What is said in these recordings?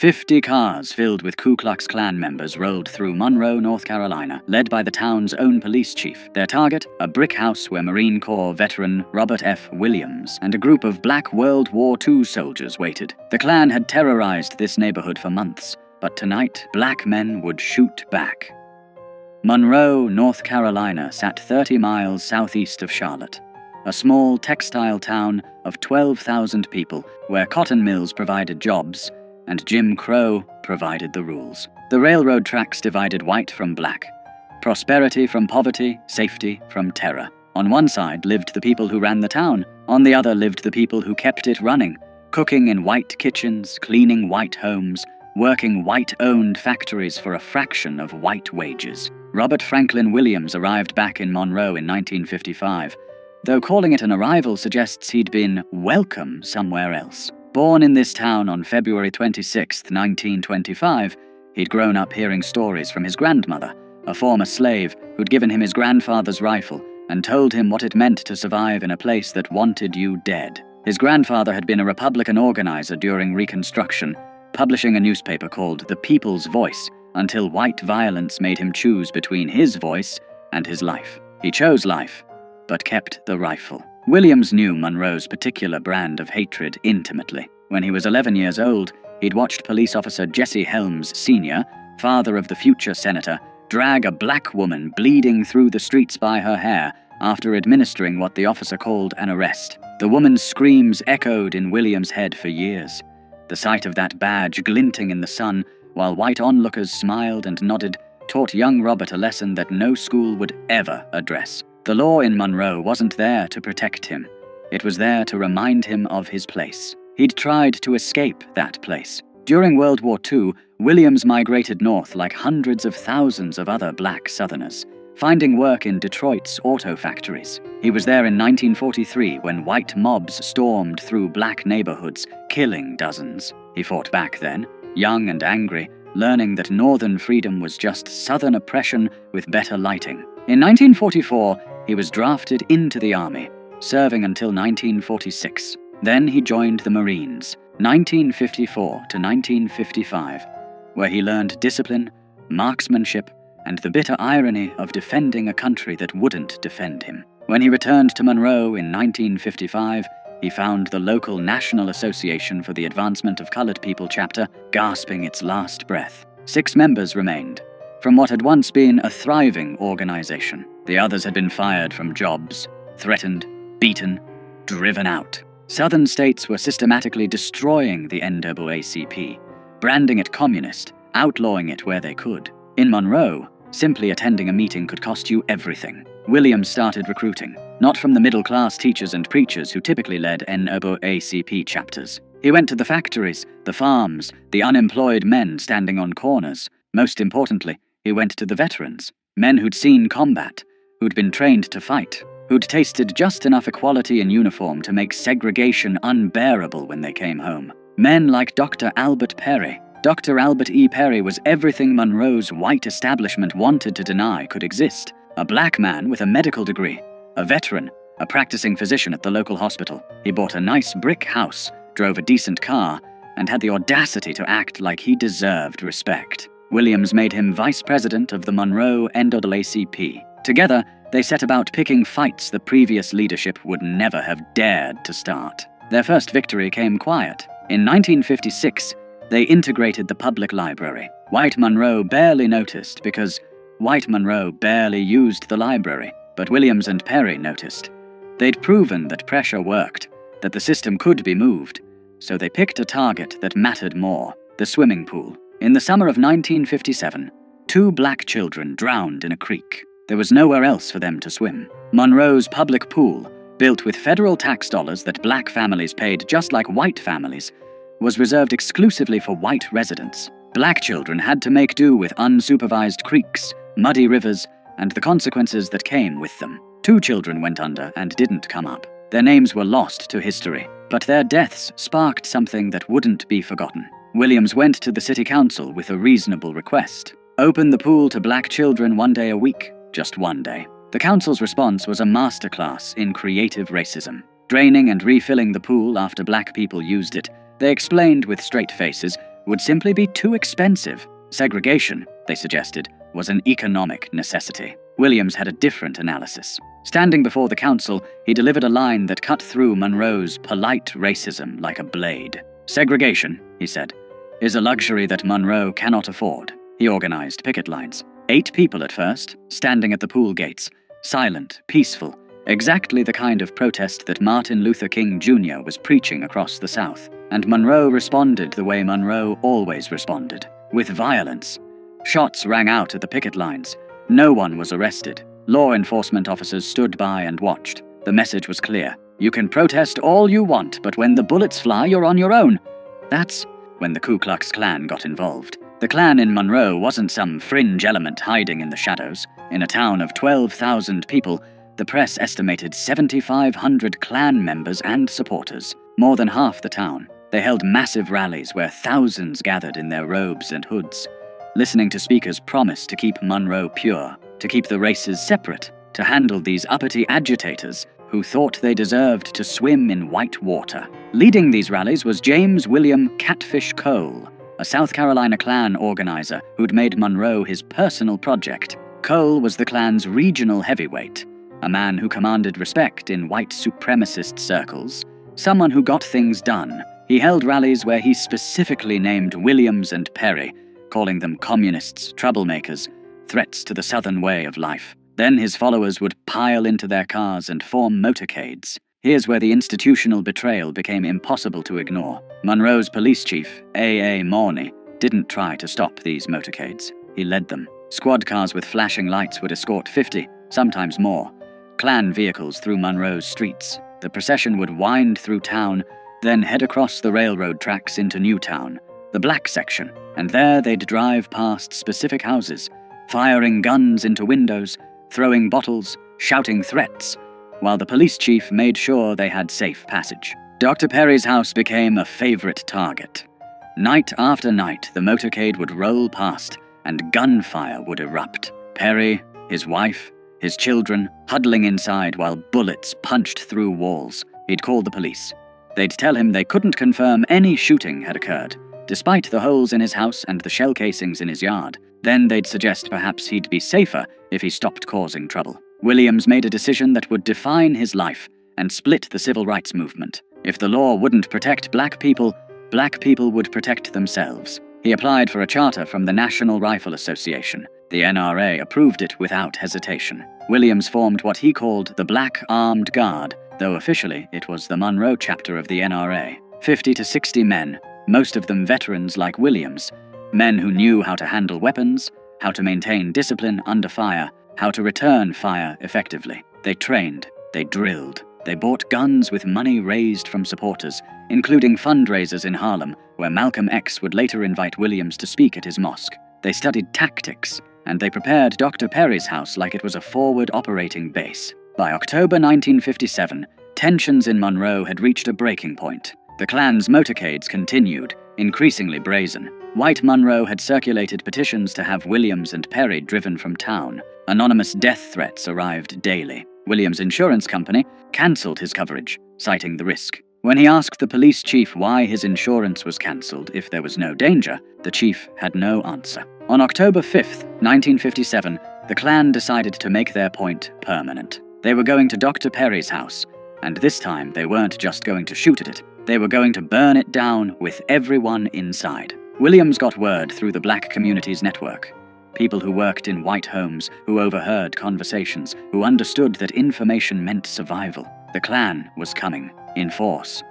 50 cars filled with Ku Klux Klan members rolled through Monroe, North Carolina, led by the town's own police chief. Their target, a brick house where Marine Corps veteran Robert F. Williams and a group of black World War II soldiers waited. The Klan had terrorized this neighborhood for months, but tonight, black men would shoot back. Monroe, North Carolina sat 30 miles southeast of Charlotte, a small textile town of 12,000 people where cotton mills provided jobs and Jim Crow provided the rules. The railroad tracks divided white from black, prosperity from poverty, safety from terror. On one side lived the people who ran the town, on the other lived the people who kept it running, cooking in white kitchens, cleaning white homes, working white-owned factories for a fraction of white wages. Robert Franklin Williams arrived back in Monroe in 1955, though calling it an arrival suggests he'd been welcome somewhere else. Born in this town on February 26, 1925, he'd grown up hearing stories from his grandmother, a former slave who'd given him his grandfather's rifle and told him what it meant to survive in a place that wanted you dead. His grandfather had been a Republican organizer during Reconstruction, publishing a newspaper called The People's Voice, until white violence made him choose between his voice and his life. He chose life, but kept the rifle. Williams knew Monroe's particular brand of hatred intimately. When he was 11 years old, he'd watched police officer Jesse Helms Sr., father of the future senator, drag a black woman bleeding through the streets by her hair after administering what the officer called an arrest. The woman's screams echoed in Williams' head for years. The sight of that badge glinting in the sun, while white onlookers smiled and nodded, taught young Robert a lesson that no school would ever address. The law in Monroe wasn't there to protect him. It was there to remind him of his place. He'd tried to escape that place. During World War II, Williams migrated north like hundreds of thousands of other black Southerners, finding work in Detroit's auto factories. He was there in 1943 when white mobs stormed through black neighborhoods, killing dozens. He fought back then, young and angry, learning that Northern freedom was just Southern oppression with better lighting. In 1944, he was drafted into the Army, serving until 1946. Then he joined the Marines, 1954 to 1955, where he learned discipline, marksmanship, and the bitter irony of defending a country that wouldn't defend him. When he returned to Monroe in 1955, he found the local National Association for the Advancement of Colored People chapter gasping its last breath. 6 members remained, from what had once been a thriving organization. The others had been fired from jobs, threatened, beaten, driven out. Southern states were systematically destroying the NAACP, branding it communist, outlawing it where they could. In Monroe, simply attending a meeting could cost you everything. Williams started recruiting, not from the middle-class teachers and preachers who typically led NAACP chapters. He went to the factories, the farms, the unemployed men standing on corners. Most importantly, he went to the veterans, men who'd seen combat, who'd been trained to fight, who'd tasted just enough equality in uniform to make segregation unbearable when they came home. Men like Dr. Albert Perry. Dr. Albert E. Perry was everything Monroe's white establishment wanted to deny could exist. A black man with a medical degree, a veteran, a practicing physician at the local hospital. He bought a nice brick house, drove a decent car, and had the audacity to act like he deserved respect. Williams made him vice president of the Monroe NAACP. Together, they set about picking fights the previous leadership would never have dared to start. Their first victory came quiet. In 1956, they integrated the public library. White Monroe barely noticed because white Monroe barely used the library, but Williams and Perry noticed. They'd proven that pressure worked, that the system could be moved, so they picked a target that mattered more, the swimming pool. In the summer of 1957, 2 black children drowned in a creek. There was nowhere else for them to swim. Monroe's public pool, built with federal tax dollars that black families paid just like white families, was reserved exclusively for white residents. Black children had to make do with unsupervised creeks, muddy rivers, and the consequences that came with them. 2 children went under and didn't come up. Their names were lost to history, but their deaths sparked something that wouldn't be forgotten. Williams went to the city council with a reasonable request. Open the pool to black children 1 day a week, just 1 day. The council's response was a masterclass in creative racism. Draining and refilling the pool after black people used it, they explained with straight faces, would simply be too expensive. Segregation, they suggested, was an economic necessity. Williams had a different analysis. Standing before the council, he delivered a line that cut through Monroe's polite racism like a blade. "Segregation," he said, "is a luxury that Monroe cannot afford." He organized picket lines. 8 people at first, standing at the pool gates, silent, peaceful, exactly the kind of protest that Martin Luther King Jr. was preaching across the South. And Monroe responded the way Monroe always responded, with violence. Shots rang out at the picket lines. No one was arrested. Law enforcement officers stood by and watched. The message was clear. You can protest all you want, but when the bullets fly, you're on your own. That's when the Ku Klux Klan got involved. The Klan in Monroe wasn't some fringe element hiding in the shadows. In a town of 12,000 people, the press estimated 7,500 Klan members and supporters, more than half the town. They held massive rallies where thousands gathered in their robes and hoods, listening to speakers promise to keep Monroe pure, to keep the races separate, to handle these uppity agitators who thought they deserved to swim in white water. Leading these rallies was James William Catfish Cole, a South Carolina Klan organizer who'd made Monroe his personal project. Cole was the Klan's regional heavyweight, a man who commanded respect in white supremacist circles, someone who got things done. He held rallies where he specifically named Williams and Perry, calling them communists, troublemakers, threats to the Southern way of life. Then his followers would pile into their cars and form motorcades. Here's where the institutional betrayal became impossible to ignore. Monroe's police chief, A.A. Morney, didn't try to stop these motorcades. He led them. Squad cars with flashing lights would escort 50, sometimes more, Klan vehicles through Monroe's streets. The procession would wind through town, then head across the railroad tracks into Newtown, the black section, and there they'd drive past specific houses, firing guns into windows, throwing bottles, shouting threats, while the police chief made sure they had safe passage. Dr. Perry's house became a favorite target. Night after night, the motorcade would roll past, and gunfire would erupt. Perry, his wife, his children, huddling inside while bullets punched through walls. He'd call the police. They'd tell him they couldn't confirm any shooting had occurred, despite the holes in his house and the shell casings in his yard. Then they'd suggest perhaps he'd be safer if he stopped causing trouble. Williams made a decision that would define his life and split the civil rights movement. If the law wouldn't protect black people would protect themselves. He applied for a charter from the National Rifle Association. The NRA approved it without hesitation. Williams formed what he called the Black Armed Guard, though officially it was the Monroe chapter of the NRA. 50 to 60 men, most of them veterans like Williams, men who knew how to handle weapons, how to maintain discipline under fire, how to return fire effectively. They trained, they drilled, they bought guns with money raised from supporters, including fundraisers in Harlem, where Malcolm X would later invite Williams to speak at his mosque. They studied tactics, and they prepared Dr. Perry's house like it was a forward operating base. By October 1957, tensions in Monroe had reached a breaking point. The Klan's motorcades continued, increasingly brazen. White Monroe had circulated petitions to have Williams and Perry driven from town. Anonymous death threats arrived daily. Williams' insurance company cancelled his coverage, citing the risk. When he asked the police chief why his insurance was cancelled if there was no danger, the chief had no answer. On October 5th, 1957, the Klan decided to make their point permanent. They were going to Dr. Perry's house, and this time they weren't just going to shoot at it. They were going to burn it down with everyone inside. Williams got word through the black community's network. People who worked in white homes, who overheard conversations, who understood that information meant survival. The Klan was coming, in force.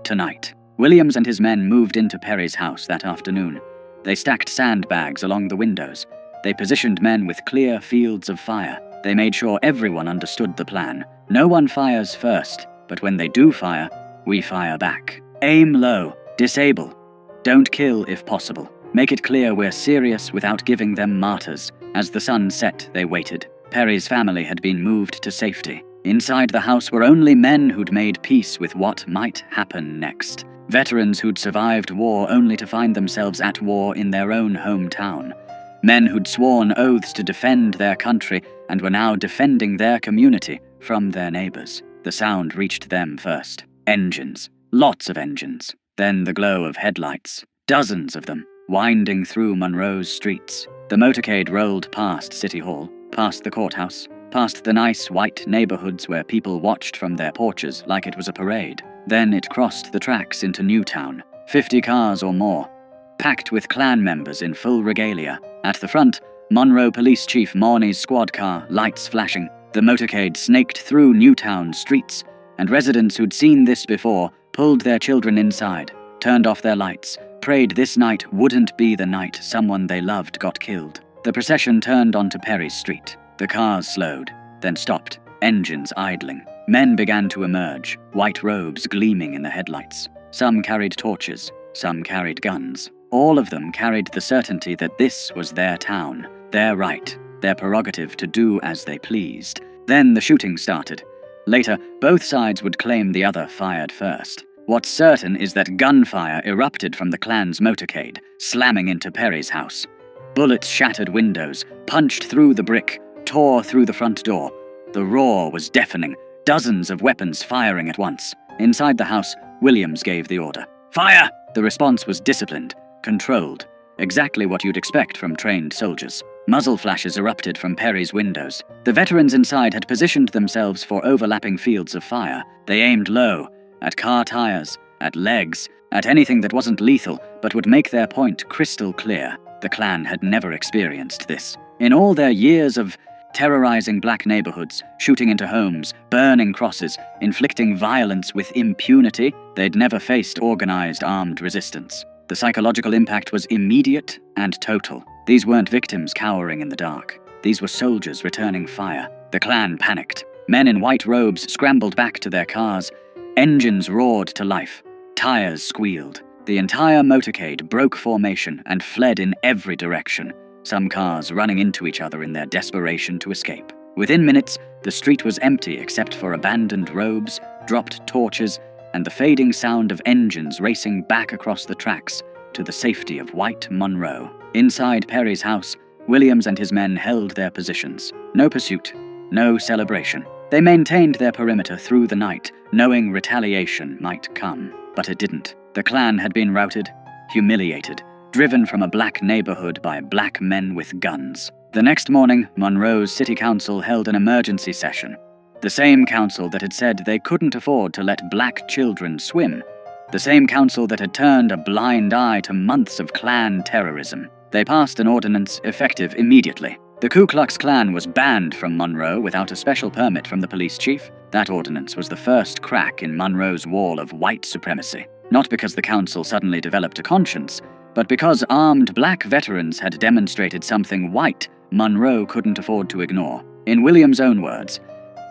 Tonight. Williams and his men moved into Perry's house that afternoon. They stacked sandbags along the windows. They positioned men with clear fields of fire. They made sure everyone understood the plan. No one fires first, but when they do fire, we fire back. Aim low. Disable. Don't kill if possible. Make it clear we're serious without giving them martyrs. As the sun set, they waited. Perry's family had been moved to safety. Inside the house were only men who'd made peace with what might happen next. Veterans who'd survived war only to find themselves at war in their own hometown. Men who'd sworn oaths to defend their country and were now defending their community from their neighbors. The sound reached them first. Engines. Lots of engines. Then the glow of headlights. Dozens of them. winding through Monroe's streets. The motorcade rolled past City Hall, past the courthouse, past the nice white neighborhoods where people watched from their porches like it was a parade. Then it crossed the tracks into Newtown, 50 cars or more, packed with Klan members in full regalia. At the front, Monroe Police Chief Morney's squad car, lights flashing. The motorcade snaked through Newtown streets, and residents who'd seen this before pulled their children inside, turned off their lights, prayed this night wouldn't be the night someone they loved got killed. The procession turned onto Perry Street. The cars slowed, then stopped, engines idling. Men began to emerge, white robes gleaming in the headlights. Some carried torches, some carried guns. All of them carried the certainty that this was their town, their right, their prerogative to do as they pleased. Then the shooting started. Later, both sides would claim the other fired first. What's certain is that gunfire erupted from the Klan's motorcade, slamming into Perry's house. Bullets shattered windows, punched through the brick, tore through the front door. The roar was deafening, dozens of weapons firing at once. Inside the house, Williams gave the order. Fire! The response was disciplined, controlled, exactly what you'd expect from trained soldiers. Muzzle flashes erupted from Perry's windows. The veterans inside had positioned themselves for overlapping fields of fire. They aimed low, at car tires, at legs, at anything that wasn't lethal but would make their point crystal clear. The Klan had never experienced this. In all their years of terrorizing black neighborhoods, shooting into homes, burning crosses, inflicting violence with impunity, they'd never faced organized armed resistance. The psychological impact was immediate and total. These weren't victims cowering in the dark. These were soldiers returning fire. The Klan panicked. Men in white robes scrambled back to their cars. Engines roared to life. Tires squealed. The entire motorcade broke formation and fled in every direction, some cars running into each other in their desperation to escape. Within minutes, the street was empty except for abandoned robes, dropped torches, and the fading sound of engines racing back across the tracks to the safety of white Monroe. Inside Perry's house, Williams and his men held their positions. No pursuit, no celebration. They maintained their perimeter through the night, knowing retaliation might come. But it didn't. The Klan had been routed, humiliated, driven from a black neighborhood by black men with guns. The next morning, Monroe's city council held an emergency session. The same council that had said they couldn't afford to let black children swim. The same council that had turned a blind eye to months of Klan terrorism. They passed an ordinance effective immediately. The Ku Klux Klan was banned from Monroe without a special permit from the police chief. That ordinance was the first crack in Monroe's wall of white supremacy. Not because the council suddenly developed a conscience, but because armed black veterans had demonstrated something white Monroe couldn't afford to ignore. In Williams' own words,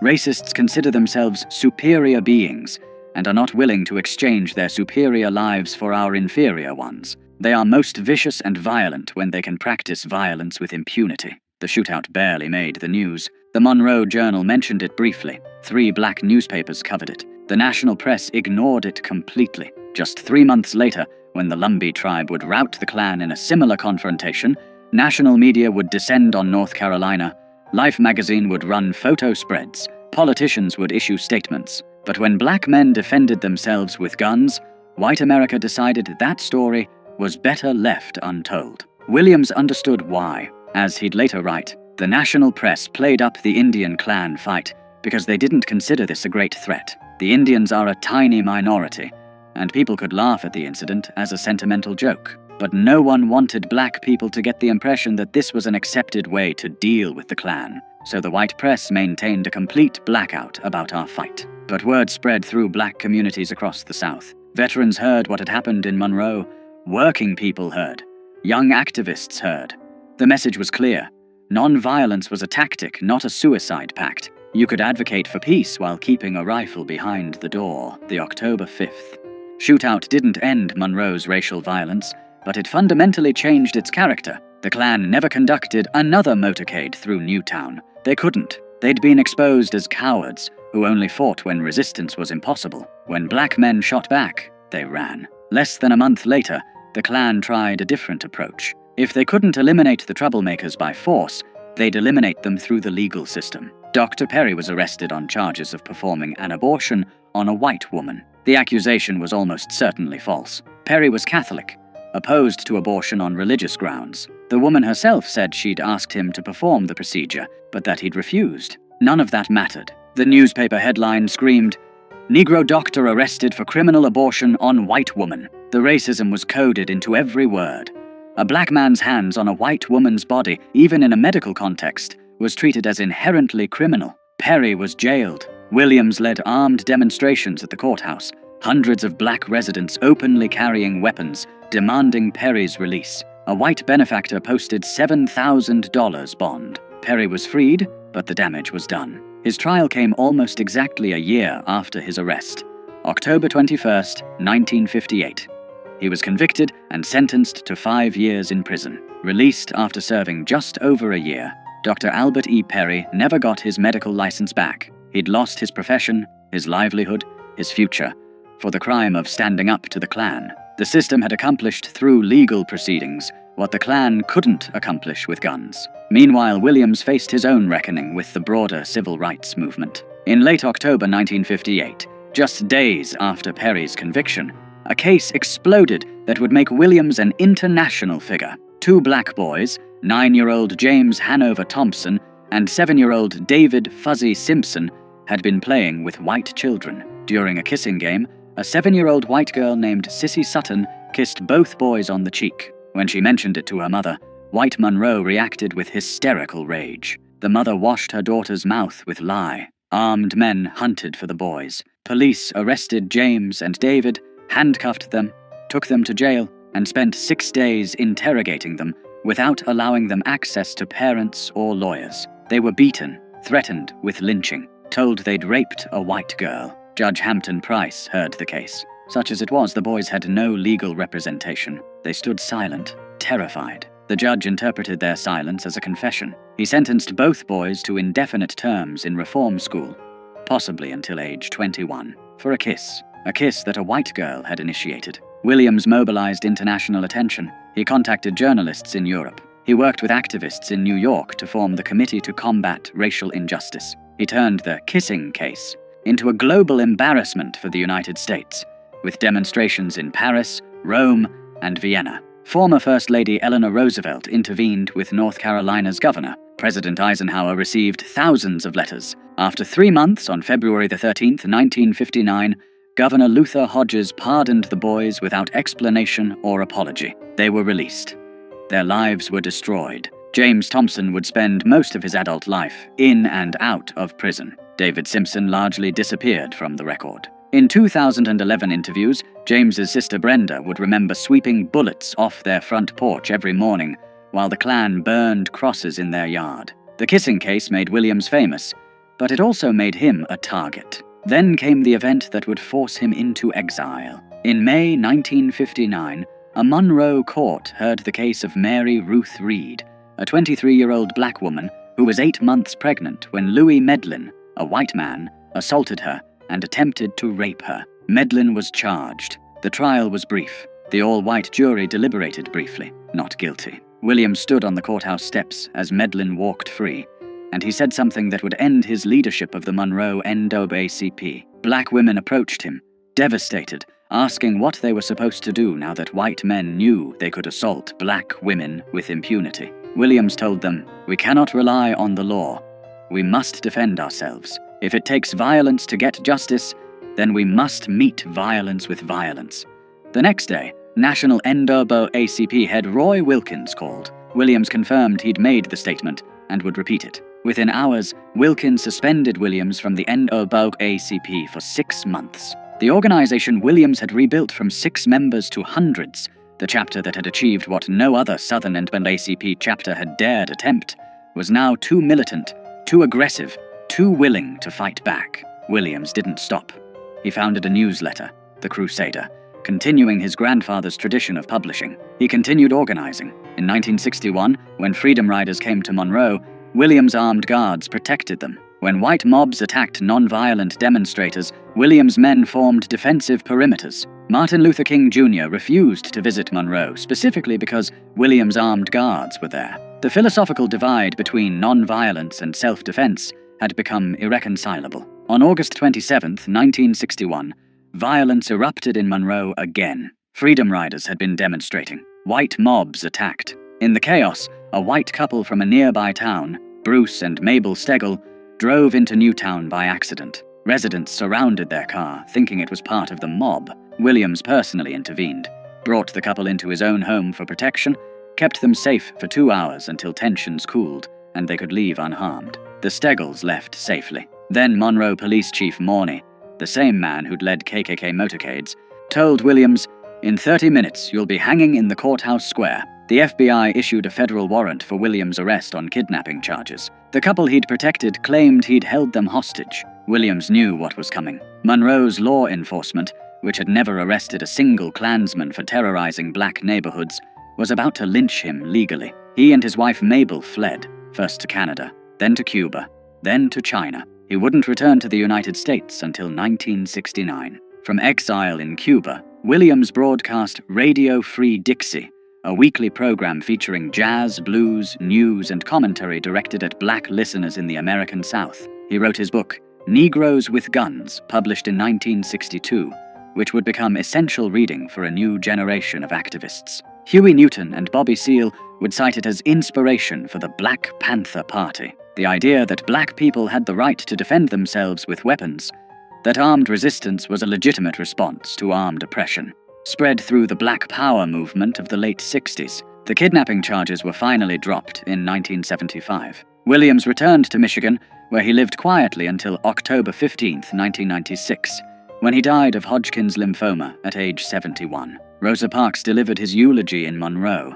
racists consider themselves superior beings and are not willing to exchange their superior lives for our inferior ones. They are most vicious and violent when they can practice violence with impunity. The shootout barely made the news. The Monroe Journal mentioned it briefly. 3 black newspapers covered it. The national press ignored it completely. Just 3 months later, when the Lumbee tribe would rout the Klan in a similar confrontation, national media would descend on North Carolina, Life magazine would run photo spreads, politicians would issue statements. But when black men defended themselves with guns, white America decided that story was better left untold. Williams understood why. As he'd later write, the national press played up the Indian Klan fight because they didn't consider this a great threat. The Indians are a tiny minority, and people could laugh at the incident as a sentimental joke. But no one wanted black people to get the impression that this was an accepted way to deal with the Klan, so the white press maintained a complete blackout about our fight. But word spread through black communities across the South. Veterans heard what had happened in Monroe. Working people heard. Young activists heard. The message was clear. Nonviolence was a tactic, not a suicide pact. You could advocate for peace while keeping a rifle behind the door. The October 5th. Shootout didn't end Monroe's racial violence, but it fundamentally changed its character. The Klan never conducted another motorcade through Newtown. They couldn't. They'd been exposed as cowards who only fought when resistance was impossible. When black men shot back, they ran. Less than a month later, the Klan tried a different approach. If they couldn't eliminate the troublemakers by force, they'd eliminate them through the legal system. Dr. Perry was arrested on charges of performing an abortion on a white woman. The accusation was almost certainly false. Perry was Catholic, opposed to abortion on religious grounds. The woman herself said she'd asked him to perform the procedure, but that he'd refused. None of that mattered. The newspaper headline screamed, "Negro doctor arrested for criminal abortion on white woman." The racism was coded into every word. A black man's hands on a white woman's body, even in a medical context, was treated as inherently criminal. Perry was jailed. Williams led armed demonstrations at the courthouse, hundreds of black residents openly carrying weapons, demanding Perry's release. A white benefactor posted $7,000 bond. Perry was freed, but the damage was done. His trial came almost exactly a year after his arrest, October 21st, 1958. He was convicted and sentenced to 5 years in prison. Released after serving just over a year, Dr. Albert E. Perry never got his medical license back. He'd lost his profession, his livelihood, his future, for the crime of standing up to the Klan. The system had accomplished through legal proceedings what the Klan couldn't accomplish with guns. Meanwhile, Williams faced his own reckoning with the broader civil rights movement. In late October 1958, just days after Perry's conviction, a case exploded that would make Williams an international figure. 2 black boys, 9-year-old James Hanover Thompson and 7-year-old David Fuzzy Simpson, had been playing with white children. During a kissing game, a 7-year-old white girl named Sissy Sutton kissed both boys on the cheek. When she mentioned it to her mother, white Monroe reacted with hysterical rage. The mother washed her daughter's mouth with lye. Armed men hunted for the boys. Police arrested James and David, handcuffed them, took them to jail, and spent 6 days interrogating them without allowing them access to parents or lawyers. They were beaten, threatened with lynching, told they'd raped a white girl. Judge Hampton Price heard the case. Such as it was, the boys had no legal representation. They stood silent, terrified. The judge interpreted their silence as a confession. He sentenced both boys to indefinite terms in reform school, possibly until age 21, for a kiss that a white girl had initiated. Williams mobilized international attention. He contacted journalists in Europe. He worked with activists in New York to form the Committee to Combat Racial Injustice. He turned the kissing case into a global embarrassment for the United States, with demonstrations in Paris, Rome, and Vienna. Former First Lady Eleanor Roosevelt intervened with North Carolina's governor. President Eisenhower received thousands of letters. After 3 months, on February 13th, 1959, Governor Luther Hodges pardoned the boys without explanation or apology. They were released. Their lives were destroyed. James Thompson would spend most of his adult life in and out of prison. David Simpson largely disappeared from the record. In 2011 interviews, James's sister Brenda would remember sweeping bullets off their front porch every morning while the Klan burned crosses in their yard. The kissing case made Williams famous, but it also made him a target. Then came the event that would force him into exile. In May 1959, a Monroe court heard the case of Mary Ruth Reed, a 23-year-old black woman who was 8 months pregnant when Louis Medlin, a white man, assaulted her and attempted to rape her. Medlin was charged. The trial was brief. The all-white jury deliberated briefly, not guilty. Williams stood on the courthouse steps as Medlin walked free, and he said something that would end his leadership of the Monroe NAACP. Black women approached him, devastated, asking what they were supposed to do now that white men knew they could assault black women with impunity. Williams told them, "We cannot rely on the law. We must defend ourselves. If it takes violence to get justice, then we must meet violence with violence." The next day, National NAACP head Roy Wilkins called. Williams confirmed he'd made the statement and would repeat it. Within hours, Wilkins suspended Williams from the NAACP for 6 months. The organization Williams had rebuilt from 6 members to hundreds, the chapter that had achieved what no other Southern NAACP chapter had dared attempt, was now too militant, too aggressive, too willing to fight back. Williams didn't stop. He founded a newsletter, The Crusader, continuing his grandfather's tradition of publishing. He continued organizing. In 1961, when Freedom Riders came to Monroe, Williams' armed guards protected them. When white mobs attacked nonviolent demonstrators, Williams' men formed defensive perimeters. Martin Luther King Jr. refused to visit Monroe, specifically because Williams' armed guards were there. The philosophical divide between nonviolence and self-defense had become irreconcilable. On August 27, 1961, violence erupted in Monroe again. Freedom Riders had been demonstrating. White mobs attacked. In the chaos, a white couple from a nearby town, Bruce and Mabel Stegall, drove into Newtown by accident. Residents surrounded their car, thinking it was part of the mob. Williams personally intervened, brought the couple into his own home for protection, kept them safe for 2 hours until tensions cooled and they could leave unharmed. The Steggalls left safely. Then Monroe Police Chief Morney, the same man who'd led KKK motorcades, told Williams, "In 30 minutes, you'll be hanging in the courthouse square." The FBI issued a federal warrant for Williams' arrest on kidnapping charges. The couple he'd protected claimed he'd held them hostage. Williams knew what was coming. Monroe's law enforcement, which had never arrested a single Klansman for terrorizing black neighborhoods, was about to lynch him legally. He and his wife Mabel fled, first to Canada, then to Cuba, then to China. He wouldn't return to the United States until 1969. From exile in Cuba, Williams broadcast Radio Free Dixie, a weekly program featuring jazz, blues, news, and commentary directed at black listeners in the American South. He wrote his book, Negroes with Guns, published in 1962, which would become essential reading for a new generation of activists. Huey Newton and Bobby Seale would cite it as inspiration for the Black Panther Party, the idea that black people had the right to defend themselves with weapons, that armed resistance was a legitimate response to armed oppression. Spread through the Black Power movement of the late 60s, the kidnapping charges were finally dropped in 1975. Williams returned to Michigan, where he lived quietly until October 15, 1996, when he died of Hodgkin's lymphoma at age 71. Rosa Parks delivered his eulogy in Monroe,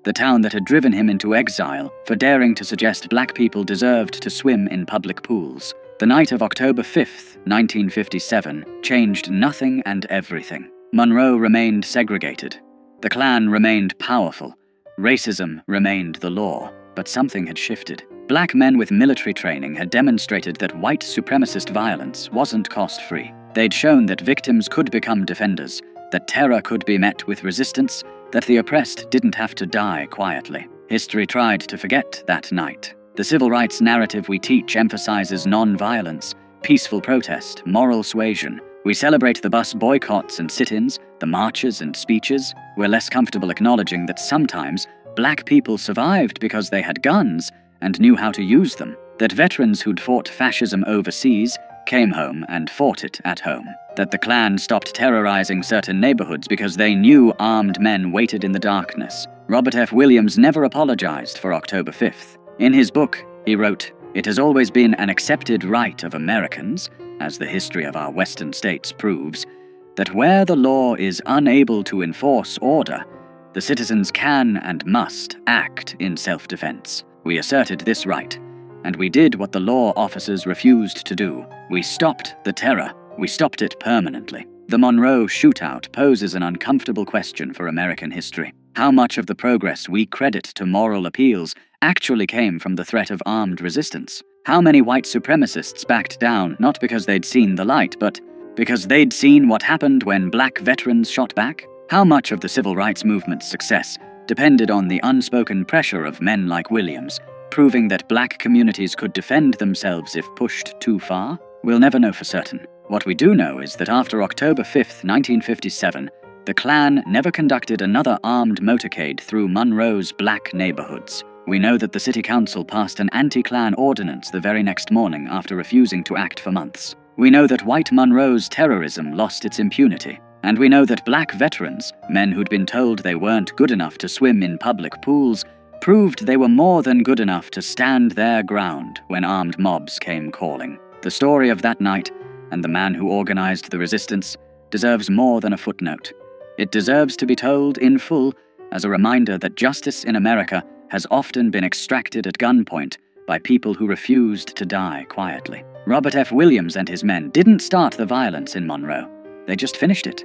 the town that had driven him into exile for daring to suggest black people deserved to swim in public pools. The night of October 5, 1957, changed nothing and everything. Monroe remained segregated. The Klan remained powerful. Racism remained the law. But something had shifted. Black men with military training had demonstrated that white supremacist violence wasn't cost-free. They'd shown that victims could become defenders, that terror could be met with resistance, that the oppressed didn't have to die quietly. History tried to forget that night. The civil rights narrative we teach emphasizes non-violence, peaceful protest, moral suasion. We celebrate the bus boycotts and sit-ins, the marches and speeches. We're less comfortable acknowledging that sometimes black people survived because they had guns and knew how to use them, that veterans who'd fought fascism overseas came home and fought it at home, that the Klan stopped terrorizing certain neighborhoods because they knew armed men waited in the darkness. Robert F. Williams never apologized for October 5th. In his book, he wrote, "It has always been an accepted right of Americans, as the history of our Western states proves, that where the law is unable to enforce order, the citizens can and must act in self-defense. We asserted this right, and we did what the law officers refused to do. We stopped the terror. We stopped it permanently." The Monroe shootout poses an uncomfortable question for American history. How much of the progress we credit to moral appeals actually came from the threat of armed resistance? How many white supremacists backed down not because they'd seen the light, but because they'd seen what happened when black veterans shot back? How much of the civil rights movement's success depended on the unspoken pressure of men like Williams, proving that black communities could defend themselves if pushed too far? We'll never know for certain. What we do know is that after October 5, 1957, the Klan never conducted another armed motorcade through Monroe's black neighborhoods. We know that the city council passed an anti-Klan ordinance the very next morning after refusing to act for months. We know that white Monroe's terrorism lost its impunity. And we know that black veterans, men who'd been told they weren't good enough to swim in public pools, proved they were more than good enough to stand their ground when armed mobs came calling. The story of that night, and the man who organized the resistance, deserves more than a footnote. It deserves to be told in full as a reminder that justice in America has often been extracted at gunpoint by people who refused to die quietly. Robert F. Williams and his men didn't start the violence in Monroe. They just finished it.